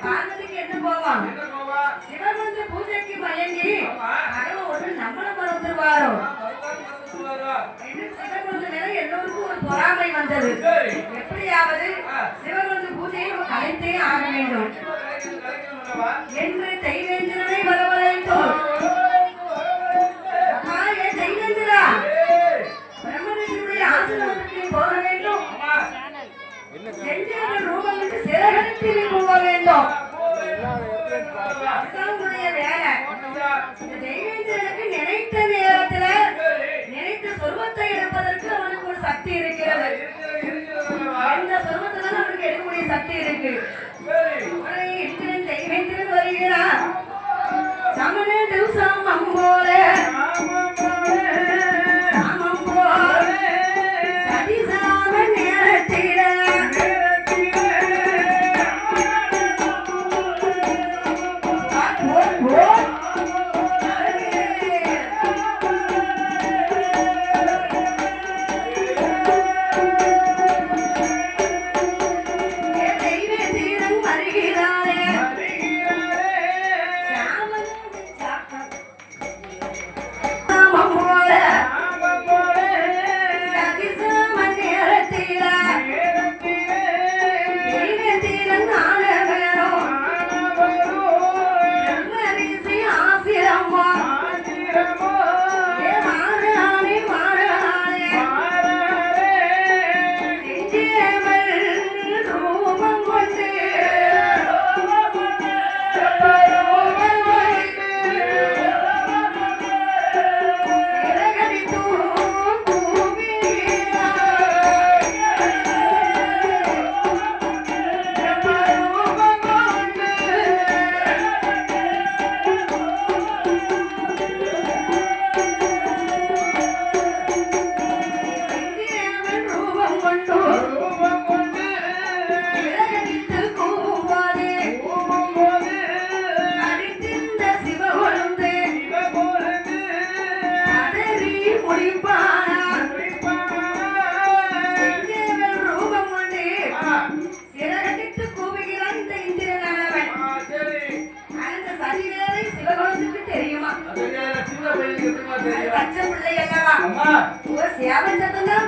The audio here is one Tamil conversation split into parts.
பார்வதிக்கு என்ன கோபம்? சிவன் வந்து பூஜைக்கு மயங்கி அகல ஒன்று நம்மள மறந்துருவாரோ சிவன் வந்து மேல எல்லோருக்கும் ஒரு பொறாமை வந்தது. எப்படியாவது சிவன் வந்து பூஜையை கலைத்தே ஆக வேண்டும் என்று தெய்வேந்திரனை வரவழைத்தோம். தெய்வேந்திரா, பிரம்மதேவனுடைய ஆசீர்வாதத்தை போக வேண்டும். செஞ்சேர்கள் ரூபம் விட்டு சிறகத்தில் போக வேண்டும். வேலை தெய்வேந்திரனுக்கு நினைத்த நேரத்துல நினைத்த சொர்வத்தை எடுப்பதற்கு அவனுக்கு ஒரு சக்தி இருக்கிறது. எந்த சொர்வத்தினால அவனுக்கு எடுக்கக்கூடிய சக்தி இருக்கு. தெய்வேந்திரன் வருகிறார். சமண திவசம் போல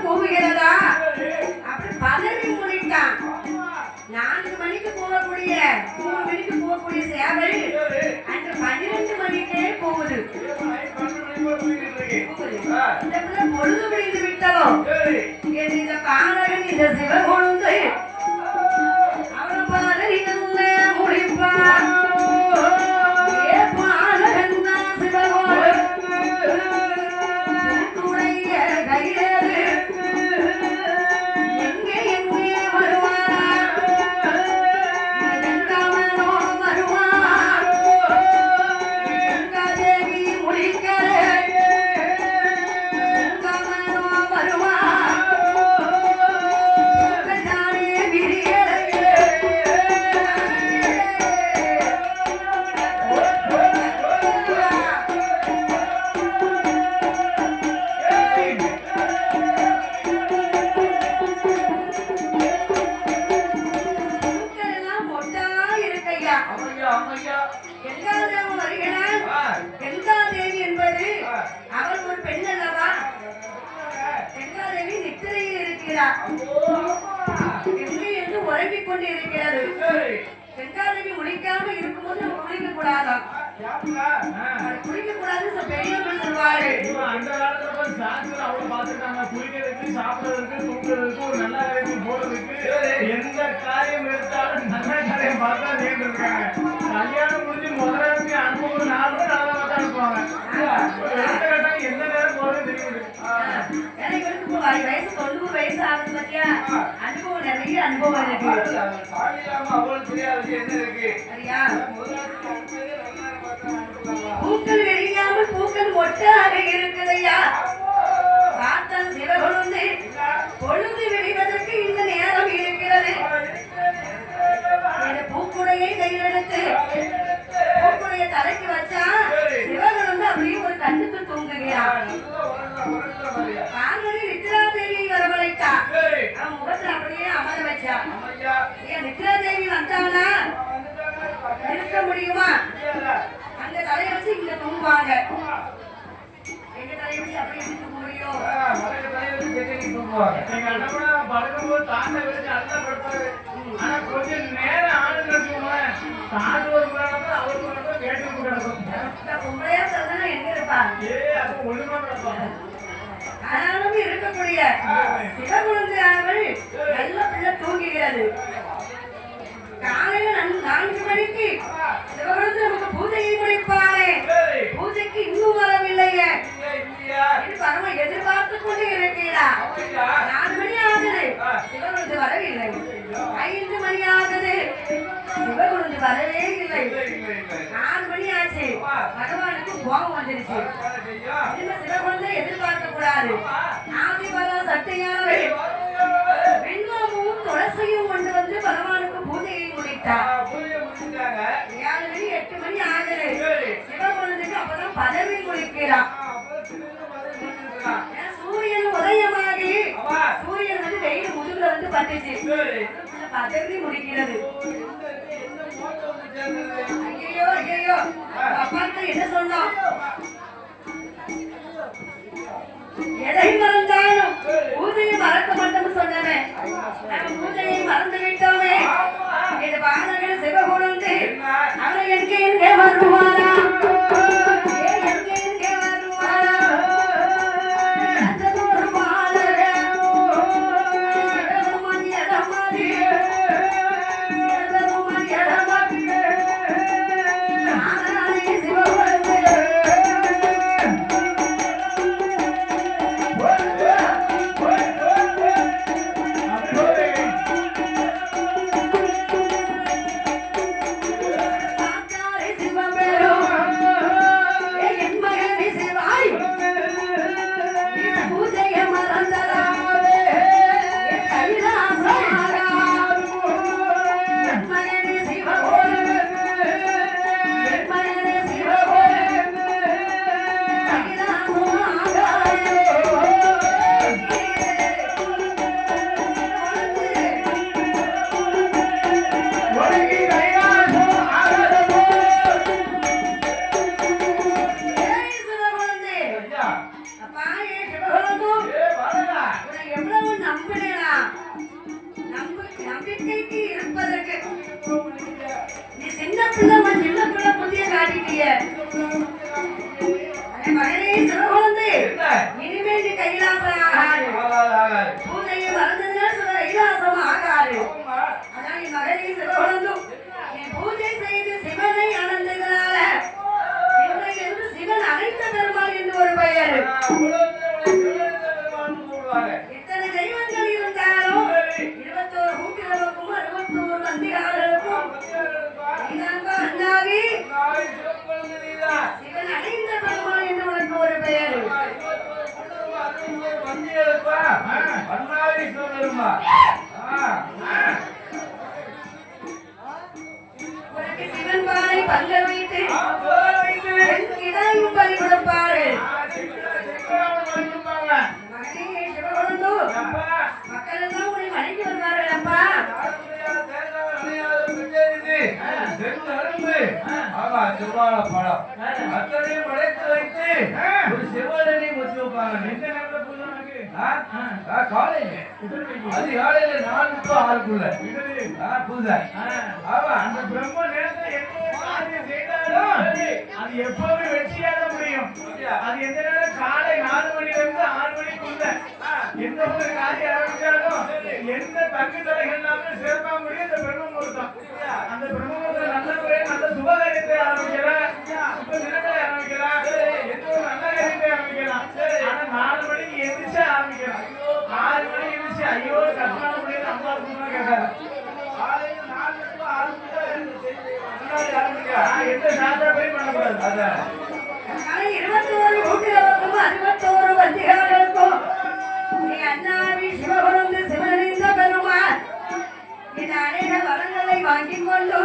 கூவுகிறதா அப்படி பதறி முடித்தான். 4 மணிக்கு போகக்கூடிய 3 மணிக்கு போகக்கூடிய சேவை அன்று 12 மணிக்கே போகுது. பொழுது முடிந்து விட்டதோ இந்த பாலகன் இந்த சிவகொழுந்து அவன் பதறி முடிப்பான். கங்காதேவி என்பது அவள் ஒரு பெண் அல்லவா? கங்காதேவி நித்திரையில் இருக்கிறார் என்று உறங்கிக் கொண்டு இருக்கிறது. கங்காதேவி முடிக்காம இருக்கும்போது நம்ம குளிக்க கூடாதான். குளிக்க கூடாது பெரியவர்கள் சொல்வாரு. அந்த காலத்துல அவ்வளவு பாத்துட்டாங்க. குளிக்கிறதுக்கு சாப்பிடுறதுக்கு தூங்குறதுக்கு ஒரு நல்ல காரியம் போறதுக்கு எந்த காரியம் எடுத்தாலும் நல்ல காரியம் பார்த்தா இருக்காங்க. கல்யாணம் முடிஞ்சு முதலாவது அனுபவம் 4 மணி நேரம் தான் அனுப்புவாங்க. எந்த நேரம் போறது தெரியுது. வயசு 90 வயசு ஆகுது பத்தியா? அனுபவம் நிறைய அனுபவம் இருக்கு. பூக்கள் வெளியாமல் பூக்கள் மொட்டாக இருக்குதையா? பார்த்தால் சிவகொழுந்து பொழுது விடுவதற்கு இந்த நேரம் இருக்கிறது. பூக்குடையை கையில் எடுத்து பூக்குடைய தலைக்கு வச்சா சிவகொழுந்து அப்படியே ஒரு கண்ணுக்கு தூங்குகிறான். பார்வதி நித்ராதேவியை வரவழைத்தா. அவன் முகத்தில் அப்படியே அமர வச்சா. நித்ராதேவி வந்தானா படுத்துவாங்க. எங்க அண்ணா படுக்கும்போது தாண்டை வச்சு நல்லா படுப்பாரு. ஆனா கொஞ்சம் நேரம் ஆளுங்க வச்சுக்கோங்களேன், தாண்டு ஒரு நேரத்துல அவருக்கு நேரத்துல கேட்டு கிடக்கும். உண்மையா சொல்றேன்னா எங்க இருப்பா? அப்ப ஒண்ணுமா கிடப்பாங்க. ஆனாலும் இருக்கக்கூடிய சிவகுழந்தையானவள் நல்ல பிள்ளை தூங்குகிறது. காலையில 4 மணிக்கு சிவகுழந்தை நமக்கு பூஜையை முடிப்பானே, பூஜைக்கு இன்னும் வரவில்லையே. இது பரம எதிர்பார்த்து கொண்டு இருக்கிறா. 4 மணி ஆகுது, சிவகுழந்தை வரவில்லை. 5 மணி ஆகுது, சிவகுழந்தை வரவே இல்லை. 4 மணி ஆச்சு, பகவானுக்கு கோபம் வந்துருச்சு. இந்த சிவகுழந்தை எதிர்பார்க்க கூடாது. ஆதிபலம் சட்டையானவை வெண்மாவும் துளசியும் கொண்டு வந்து பகவானுக்கு பூஜையை முடித்தார். 7 மணி 8 மணி ஆகுது, சிவகுழந்தைக்கு அப்பதான் பதவி முடிக்கிறான். சூரியன் உதயமாகி சூரியன் வந்து வெயில் முதுகுல வந்து பட்டுச்சு, பதவி முடிக்கிறது. ஐயோ ஐயோ, அப்பாட்ட என்ன சொன்னோம்? எதை மறந்தாலும் பூஜையை மறக்க மாட்டோம்னு சொன்னவன் நம்ம பூஜையை மறந்து விட்டோமே. இது பாதகன் சிவகுழந்தை அவர் எங்கே வருவாரா? எங்கே வருவாரா? ஒரு பாதகன் சிவகுமாரி எடமாடி சிவகுமாரி எடமாடி நானே சிவகுழந்தை. பூஜை செய்து சிவனை அடைந்ததனால சிவன் அனைத்த பெருமாள் என்று ஒரு பெயர். எத்தனை தெய்வங்கள் இருந்தாலும் 21 கூட்டிகளுக்கும் 61 வந்திகாரர்களுக்கும் அண்ணாவி சிவன் அடைந்த பெருமாள் என்று உனக்கு ஒரு பெயர். உனக்கு சிவன் பாலை பங்க வைத்து இதாயும் பலி கொடுப்பாரு. மக்கள் எல்லாம் உன்னை வணங்கி வருவார்கள். அப்பா பழம் அத்தனையும் படைத்து வைத்து ஒரு சிவனை முத்தி வைப்பாங்க. காலையில அதிகாலையில 4 to 6 பூஜை. அந்த பிரம்ம நேரத்துல என்ன காரியம் செய்தாலும் அது எப்பவுமே வெற்றியாக முடியும். அது எந்த நேரம் காலை 4 மணிலிருந்து 6 மணிக்குள்ள எந்த ஒரு காரியம் ஆரம்பிச்சாலும் எந்த தங்கு தலைகள் இல்லாம சிறப்பா முடியும். இந்த பிரம்ம முகூர்த்தம், அந்த பிரம்ம முகூர்த்தம் நல்ல முறையில் நல்ல சுபகாரியத்தை ஆரம்பிக்கலாம், சுப தினங்களை ஆரம்பிக்கலாம், எந்த ஒரு நல்ல காரியத்தை ஆரம்பிக்கலாம். ஆனா 4 மணிக்கு எந்திரிச்சு ஆரம்பிக்கலாம். 6 மணிக்கு எந்திரிச்சு ஐயோ கஷ்டமான முடியாது அம்மா இருக்குன்னு கேட்டாரு. காலையில 4 to 6 எந்த சாத்திரப்படி பண்ணக்கூடாது. 21 கூட்டிகளுக்கும் 61 வந்திகாரர்களுக்கும் நீ அண்ணாவி சிவகுழந்தை சிவனிந்த பெருமாள் இந்த அநேக வரங்களை வாங்கிக் கொண்டு